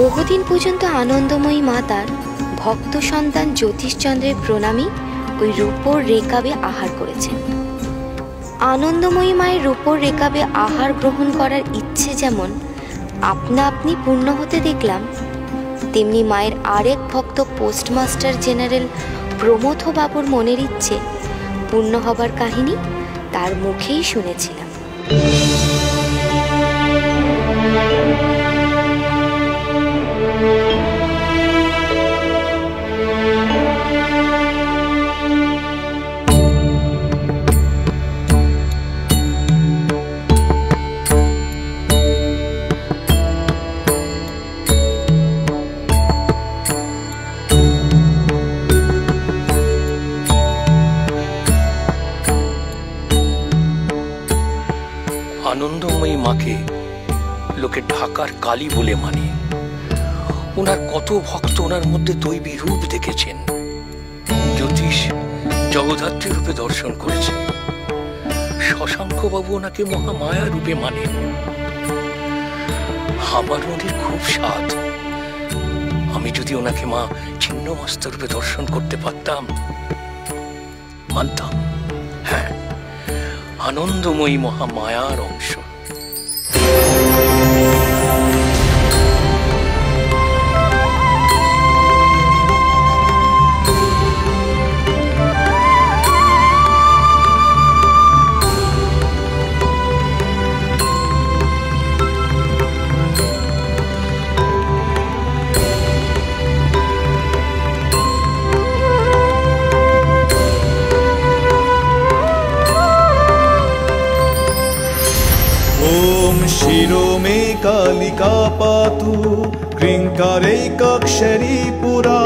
বহুদিন পর্যন্ত আনন্দময়ী মা তার ভক্ত সন্তান জ্যোতিষচন্দ্রের প্রণামী ওই রূপোর রেকাবে আহার করেছেন। আনন্দময়ী মায়ের রূপোর রেকাবে আহার গ্রহণ করার ইচ্ছে যেমন আপনা আপনি পূর্ণ হতে দেখলাম, তেমনি মায়ের আরেক ভক্ত পোস্টমাস্টার জেনারেল প্রমথ বাবুর মনের ইচ্ছে পূর্ণ হবার কাহিনী তার মুখেই শুনেছিলাম। আনন্দময়ী মাকে লোকে ঢাকার কালী বলে মানে। ওনার কত ভক্ত ওনার মধ্যে দৈবী রূপ দেখেছেন। জ্যোতিষ জগদ্ধাত্রী রূপে দর্শন করেছে। শশাঙ্ক বাবু ওনাকে মহামায়া রূপে মানে। আমার মনের খুব স্বাদ, আমি যদি ওনাকে মা ছিন্নমস্ত রূপে দর্শন করতে পারতাম, মানতাম হ্যাঁ আনন্দময়ী মহামায়ার অংশ। शिरो मे कालिका पातु क्रीङ्कारैकाक्षरी पुरा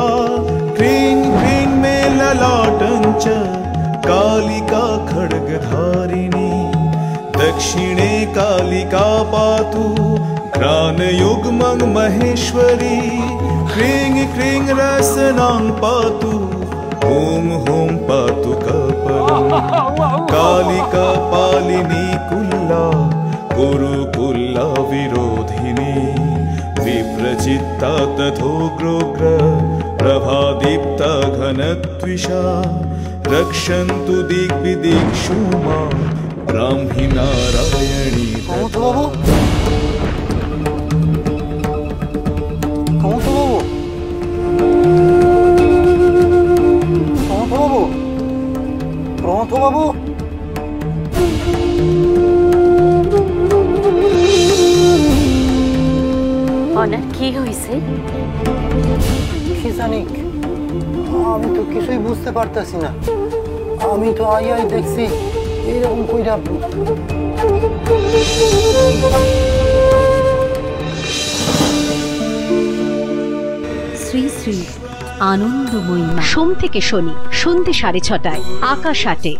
क्रीं क्रीं मे ललाटञ्च कालिका खड्गधारिणी दक्षिणे कालिका पातु घ्राणयुग्मं महेश्वरी क्रीं क्रीं रसनां पातु ॐ हुं पातु कपलं कालिका पालिनी कुल्ला गुरुकुल्ला विरोधिनी विप्रचित्ता तथोग्रोग्र प्रभादीप्ता घनत्विषा रक्षन्तु दिग्विदिक्षु मां ब्राह्मी नारायणी। বাবু অনার কি হয়েছে? কি জানি, আমি তো কিছুই বুঝতে পারতেছি না। আমি তো আই দেখছি এরকম কইরা। শ্রী শ্রী আনন্দময়ী মা, সোম থেকে শনি সন্ধ্যে 6:30 আকাশ 8-এ।